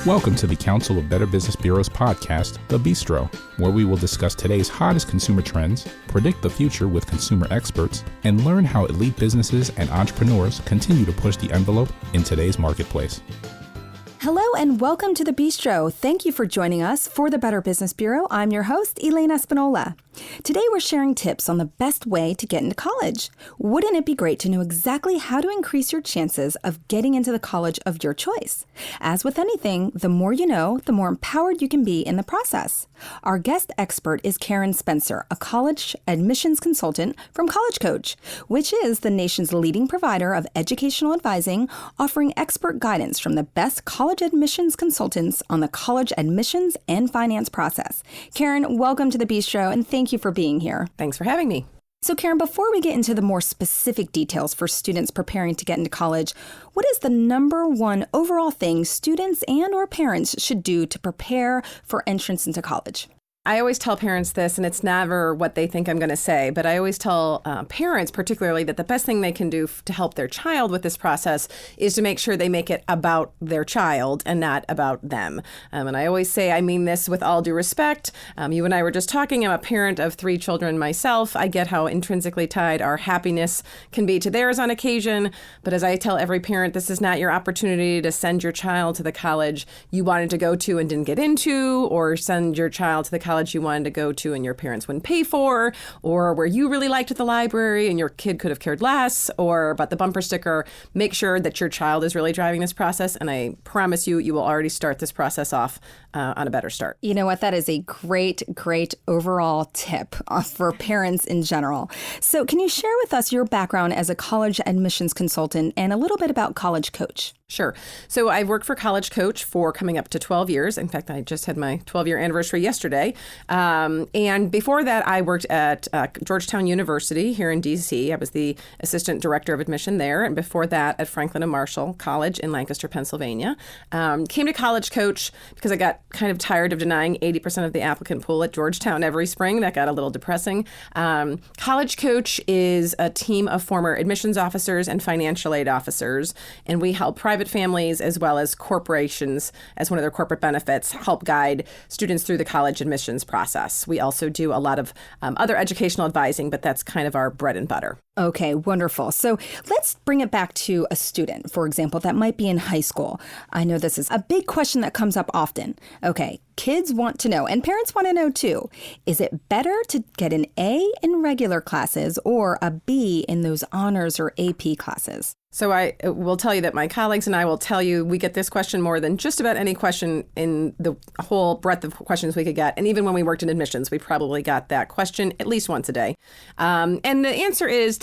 Welcome to the Council of Better Business Bureau's podcast, The Bistro, where we will discuss today's hottest consumer trends, predict the future with consumer experts, and learn how elite businesses and entrepreneurs continue to push the envelope in today's marketplace. Hello and welcome to The Bistro. Thank you for joining us for the Better Business Bureau. I'm your host, Elaine Espinola. Today we're sharing tips on the best way to get into college. Wouldn't it be great to know exactly how to increase your chances of getting into the college of your choice? As with anything, the more you know, the more empowered you can be in the process. Our guest expert is Karen Spencer, a college admissions consultant from College Coach, which is the nation's leading provider of educational advising, offering expert guidance from the best college admissions consultants on the college admissions and finance process. Karen, welcome to The Bistro, and thank you for being here. Thanks for having me. So Karen, before we get into the more specific details for students preparing to get into college, what is the number one overall thing students and or parents should do to prepare for entrance into college? I always tell parents this, and it's never what they think I'm going to say, but I always tell parents particularly that the best thing they can do to help their child with this process is to make sure they make it about their child and not about them. And I always say, I mean this with all due respect. You and I were just talking. I'm a parent of 3 children myself. I get how intrinsically tied our happiness can be to theirs on occasion. But as I tell every parent, this is not your opportunity to send your child to the college you wanted to go to and didn't get into, or send your child to the college you wanted to go to and your parents wouldn't pay for, or where you really liked at the library and your kid could have cared less, or about the bumper sticker. Make sure that your child is really driving this process, and I promise you, you will already start this process off on a better start. You know what? That is a great overall tip for parents in general. So can you share with us your background as a college admissions consultant and a little bit about College Coach? Sure. So I've worked for College Coach for coming up to 12 years. In fact, I just had my 12-year anniversary yesterday. And before that, I worked at Georgetown University here in D.C. I was the assistant director of admission there. And before that, at Franklin and Marshall College in Lancaster, Pennsylvania. Came to College Coach because I got kind of tired of denying 80% of the applicant pool at Georgetown every spring. That got a little depressing. College Coach is a team of former admissions officers and financial aid officers, and we help private families as well as corporations, as one of their corporate benefits, help guide students through the college admissions process. We also do a lot of other educational advising, but that's kind of our bread and butter. Okay, wonderful. So let's bring it back to a student, for example, that might be in high school. I know this is a big question that comes up often. Okay, kids want to know, and parents want to know too, is it better to get an A in regular classes or a B in those honors or AP classes? So I will tell you that my colleagues and I will tell you we get this question more than just about any question in the whole breadth of questions we could get. And even when we worked in admissions, we probably got that question at least once a day. And the answer is,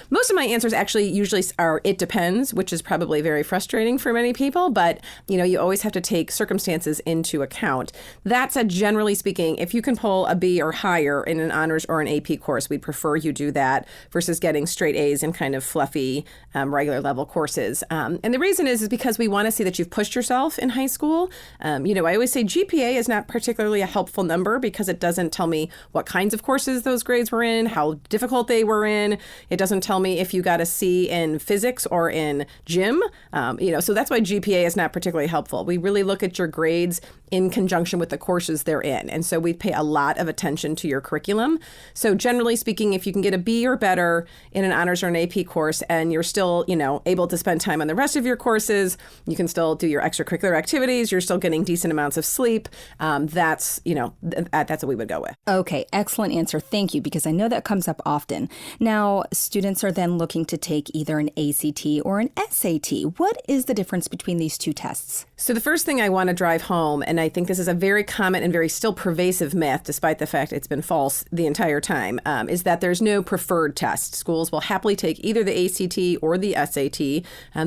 most of my answers actually usually are it depends, which is probably very frustrating for many people. But, you know, you always have to take circumstances into account. That said, generally speaking, if you can pull a B or higher in an honors or an AP course, we'd prefer you do that versus getting straight A's in kind of fluffy regular level courses. And the reason is because we want to see that you've pushed yourself in high school. I always say GPA is not particularly a helpful number because it doesn't tell me what kinds of courses those grades were in, how difficult they were in. It doesn't tell me if you got a C in physics or in gym. So that's why GPA is not particularly helpful. We really look at your grades in conjunction with the courses they're in. And so we pay a lot of attention to your curriculum. So generally speaking, if you can get a B or better in an honors or an AP course and you're still, able to spend time on the rest of your courses, you can still do your extracurricular activities, you're still getting decent amounts of sleep, that's what we would go with. Okay, excellent answer. Thank you, because I know that comes up often. Now, students are then looking to take either an ACT or an SAT. What is the difference between these two tests? So the first thing I want to drive home, and I think this is a very common and very still pervasive myth, despite the fact it's been false the entire time, is that there's no preferred test. Schools will happily take either the ACT or the SAT.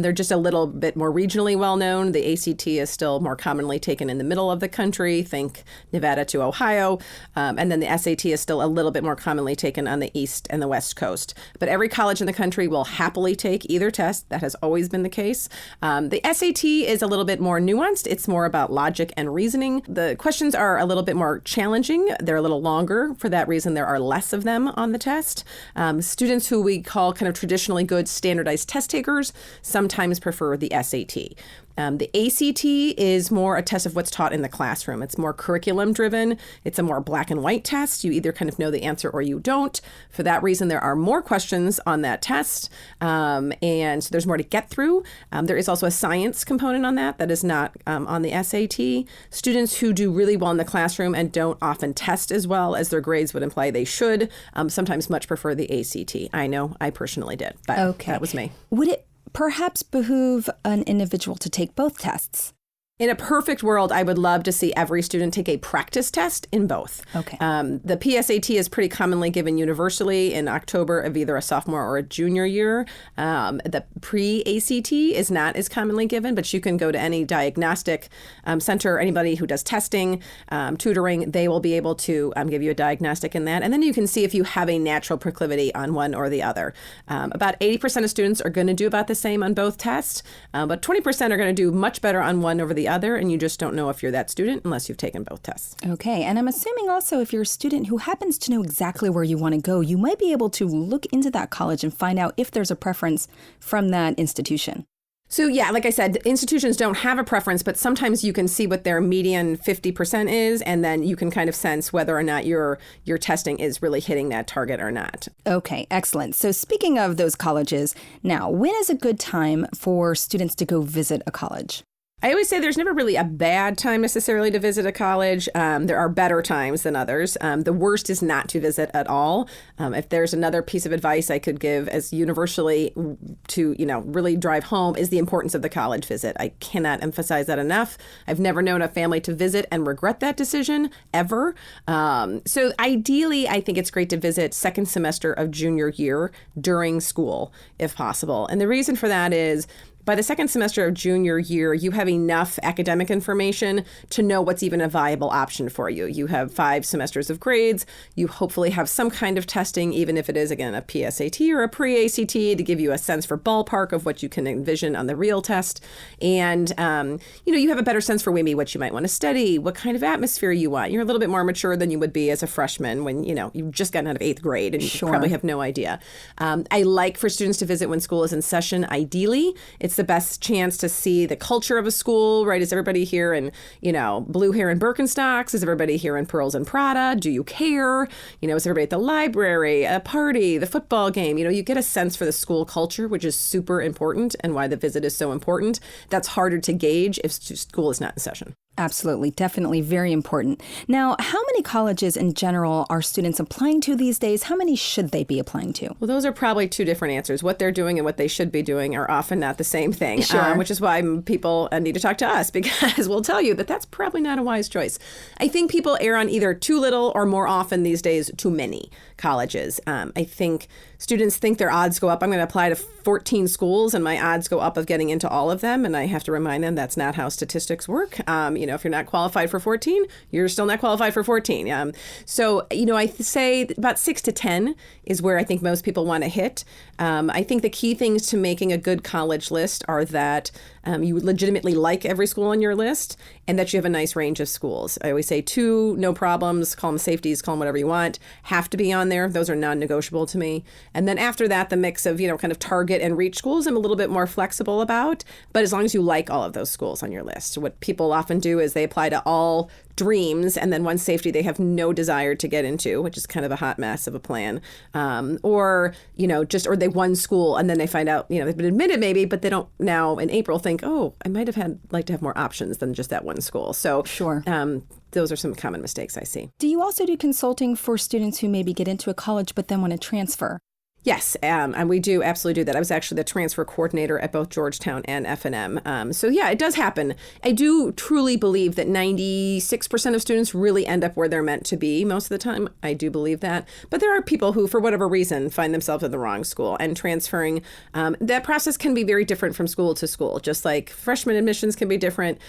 They're just a little bit more regionally well known. The ACT is still more commonly taken in the middle of the country, think Nevada to Ohio. And then the SAT is still a little bit more commonly taken on the East and the West Coast. But but every college in the country will happily take either test. That has always been the case. The SAT is a little bit more nuanced. It's more about logic and reasoning. The questions are a little bit more challenging. They're a little longer. For that reason, there are less of them on the test. Students who we call kind of traditionally good standardized test takers sometimes prefer the SAT. The ACT is more a test of what's taught in the classroom. It's more curriculum driven. It's a more black and white test. You either kind of know the answer or you don't. For that reason, there are more questions on that test, and so there's more to get through. There is also a science component on that is not on the SAT. Students who do really well in the classroom and don't often test as well as their grades would imply they should, sometimes much prefer the ACT. I know I personally did, but that was me. Would it perhaps behoove an individual to take both tests? In a perfect world, I would love to see every student take a practice test in both. Okay. The PSAT is pretty commonly given universally in October of either a sophomore or a junior year. The pre-ACT is not as commonly given, but you can go to any diagnostic center, anybody who does testing, tutoring, they will be able to give you a diagnostic in that. And then you can see if you have a natural proclivity on one or the other. About 80% of students are going to do about the same on both tests, but 20% are going to do much better on one over the other, and you just don't know if you're that student unless you've taken both tests. Okay, and I'm assuming also if you're a student who happens to know exactly where you want to go, you might be able to look into that college and find out if there's a preference from that institution. So yeah, like I said, institutions don't have a preference, but sometimes you can see what their median 50% is, and then you can kind of sense whether or not your testing is really hitting that target or not. Okay, excellent. So speaking of those colleges, now, when is a good time for students to go visit a college? I always say there's never really a bad time necessarily to visit a college. There are better times than others. The worst is not to visit at all. If there's another piece of advice I could give as universally to, really drive home is the importance of the college visit. I cannot emphasize that enough. I've never known a family to visit and regret that decision ever. So ideally, I think it's great to visit second semester of junior year during school, if possible. And the reason for that is by the second semester of junior year, you have enough academic information to know what's even a viable option for you. You have 5 semesters of grades. You hopefully have some kind of testing, even if it is, again, a PSAT or a pre-ACT, to give you a sense for ballpark of what you can envision on the real test. And, you have a better sense for maybe what you might want to study, what kind of atmosphere you want. You're a little bit more mature than you would be as a freshman when, you've just gotten out of 8th grade and you probably have no idea. I like for students to visit when school is in session, ideally. It's the best chance to see the culture of a school, right? Is everybody here in, blue hair and Birkenstocks? Is everybody here in pearls and Prada? Do you care? Is everybody at the library, a party, the football game? You get a sense for the school culture, which is super important and why the visit is so important. That's harder to gauge if school is not in session. Absolutely. Definitely very important. Now, how many colleges in general are students applying to these days? How many should they be applying to? Well, those are probably 2 different answers. What they're doing and what they should be doing are often not the same thing, which is why people need to talk to us, because we'll tell you that that's probably not a wise choice. I think people err on either too little or more often these days too many colleges. I think students think their odds go up. I'm going to apply to 14 schools and my odds go up of getting into all of them. And I have to remind them that's not how statistics work. If you're not qualified for 14, you're still not qualified for 14. So I say about 6 to 10 is where I think most people want to hit. I think the key things to making a good college list are that you legitimately like every school on your list and that you have a nice range of schools. I always say 2, no problems, call them safeties, call them whatever you want, have to be on there. Those are non-negotiable to me. And then after that, the mix of, kind of target and reach schools, I'm a little bit more flexible about. But as long as you like all of those schools on your list, what people often do is they apply to all dreams and then one safety they have no desire to get into, which is kind of a hot mess of a plan. Or they won school and then they find out, they've been admitted maybe, but they don't now in April think, oh, I might have like to have more options than just that one school. So sure. Those are some common mistakes I see. Do you also do consulting for students who maybe get into a college but then want to transfer? Yes, and we do absolutely do that. I was actually the transfer coordinator at both Georgetown and F&M. So yeah, it does happen. I do truly believe that 96% of students really end up where they're meant to be most of the time. I do believe that. But there are people who, for whatever reason, find themselves in the wrong school and transferring. That process can be very different from school to school, just like freshman admissions can be different.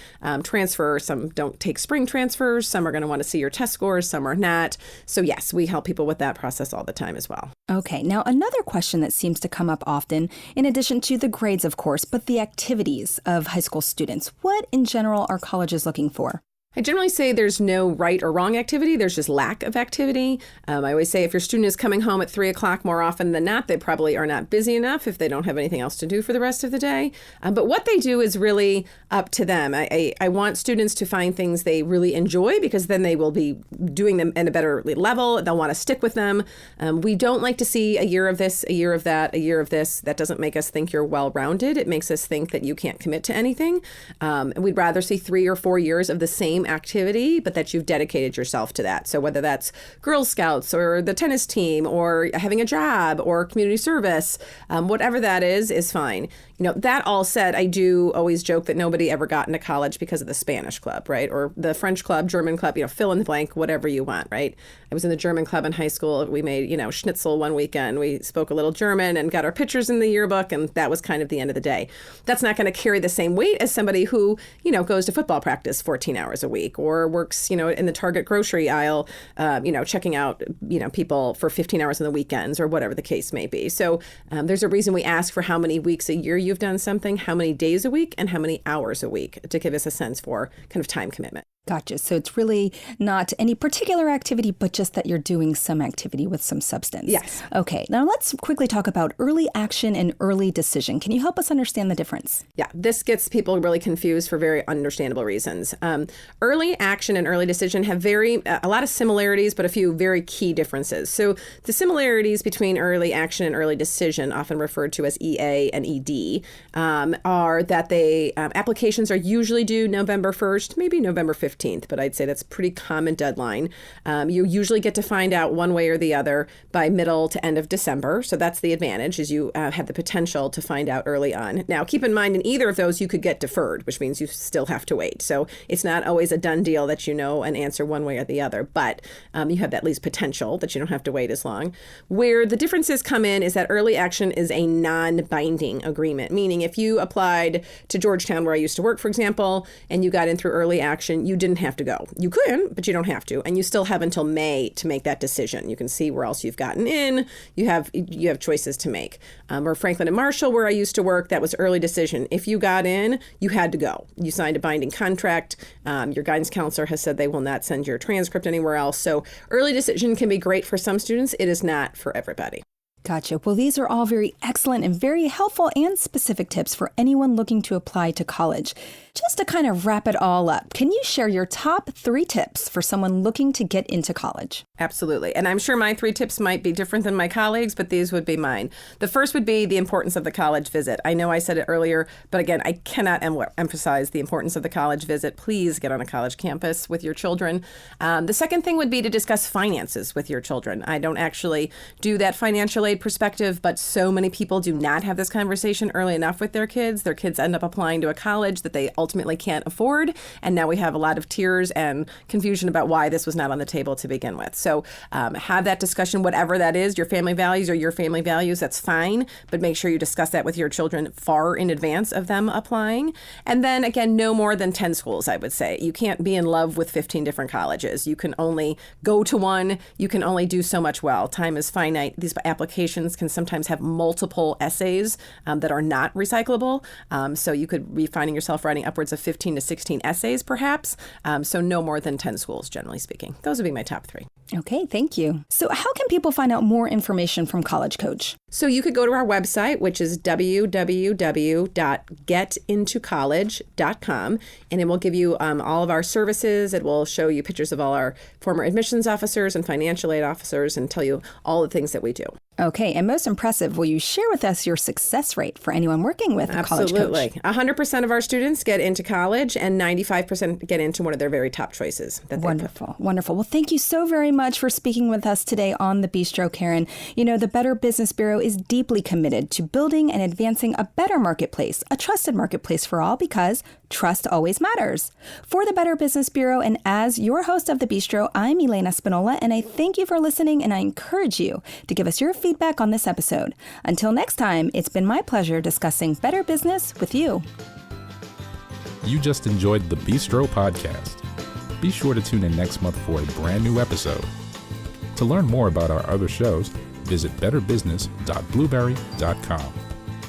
Transfer, some don't take spring transfers. Some are going to want to see your test scores. Some are not. So yes, we help people with that process all the time as well. Okay, now another question that seems to come up often, in addition to the grades, of course, but the activities of high school students. What in general are colleges looking for? I generally say there's no right or wrong activity. There's just lack of activity. I always say if your student is coming home at 3 o'clock more often than not, they probably are not busy enough if they don't have anything else to do for the rest of the day. But what they do is really up to them. I want students to find things they really enjoy because then they will be doing them at a better level. They'll want to stick with them. We don't like to see a year of this, a year of that, a year of this. That doesn't make us think you're well-rounded. It makes us think that you can't commit to anything. We'd rather see 3 or 4 years of the same activity, but that you've dedicated yourself to that. So whether that's Girl Scouts or the tennis team or having a job or community service, whatever that is fine. That all said, I do always joke that nobody ever got into college because of the Spanish club, right? Or the French club, German club, fill in the blank, whatever you want, right? I was in the German club in high school. We made, schnitzel one weekend. We spoke a little German and got our pictures in the yearbook, and that was kind of the end of the day. That's not going to carry the same weight as somebody who, goes to football practice 14 hours a week or works, in the Target grocery aisle, checking out, people for 15 hours on the weekends or whatever the case may be. So there's a reason we ask for how many weeks a year you've done something, how many days a week, and how many hours a week to give us a sense for kind of time commitment. Gotcha. So it's really not any particular activity, but just that you're doing some activity with some substance. Yes. Okay. Now let's quickly talk about early action and early decision. Can you help us understand the difference? Yeah, this gets people really confused for very understandable reasons. Early action and early decision have a lot of similarities, but a few very key differences. So the similarities between early action and early decision, often referred to as EA and ED, are that applications are usually due November 1st, maybe November 15th. But I'd say that's a pretty common deadline. You usually get to find out one way or the other by middle to end of December. So that's the advantage, is you have the potential to find out early on. Now, keep in mind, in either of those, you could get deferred, which means you still have to wait. So it's not always a done deal that an answer one way or the other, but you have at least potential that you don't have to wait as long. Where the differences come in is that early action is a non-binding agreement, meaning if you applied to Georgetown, where I used to work, for example, and you got in through early action, you didn't have to go. You could, but you don't have to. And you still have until May to make that decision. You can see where else you've gotten in. You have choices to make. Or Franklin and Marshall, where I used to work, that was early decision. If you got in, you had to go. You signed a binding contract. Your guidance counselor has said they will not send your transcript anywhere else. So early decision can be great for some students. It is not for everybody. Gotcha. Well, these are all very excellent and very helpful and specific tips for anyone looking to apply to college. Just to kind of wrap it all up, can you share your top 3 tips for someone looking to get into college? Absolutely. And I'm sure my 3 tips might be different than my colleagues, but these would be mine. The first would be the importance of the college visit. I know I said it earlier, but again, I cannot emphasize the importance of the college visit. Please get on a college campus with your children. The second thing would be to discuss finances with your children. I don't actually do that financial aid perspective, but so many people do not have this conversation early enough with their kids. Their kids end up applying to a college that they ultimately can't afford. And now we have a lot of tears and confusion about why this was not on the table to begin with. So have that discussion, whatever that is, your family values or your family values, that's fine. But make sure you discuss that with your children far in advance of them applying. And then again, no more than 10 schools, I would say. You can't be in love with 15 different colleges. You can only go to one. You can only do so much well. Time is finite. These applications can sometimes have multiple essays that are not recyclable. So you could be finding yourself writing upwards of 15 to 16 essays, perhaps. So no more than 10 schools, generally speaking. Those would be my top 3. Okay, thank you. So how can people find out more information from College Coach? So you could go to our website, which is www.getintocollege.com, and it will give you all of our services. It will show you pictures of all our former admissions officers and financial aid officers and tell you all the things that we do. Okay, and most impressive, will you share with us your success rate for anyone working with a College Coach? Absolutely. 100% of our students get into college and 95% get into one of their very top choices. Wonderful. Wonderful. Well, thank you so very much for speaking with us today on The Bistro, Karen. You know, the Better Business Bureau is deeply committed to building and advancing a better marketplace, a trusted marketplace for all, because trust always matters. For the Better Business Bureau and as your host of The Bistro, I'm Elena Spinola, and I thank you for listening, and I encourage you to give us your feedback on this episode. Until next time, it's been my pleasure discussing better business with you. You just enjoyed the Bistro podcast. Be sure to tune in next month for a brand new episode. To learn more about our other shows, visit betterbusiness.blueberry.com.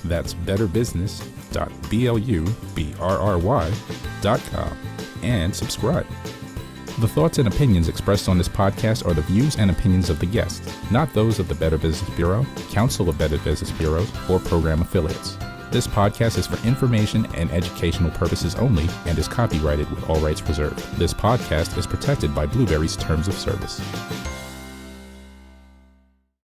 That's betterbusiness.blueberry.com and subscribe. The thoughts and opinions expressed on this podcast are the views and opinions of the guests, not those of the Better Business Bureau, Council of Better Business Bureaus, or program affiliates. This podcast is for information and educational purposes only and is copyrighted with all rights reserved. This podcast is protected by Blueberry's Terms of Service.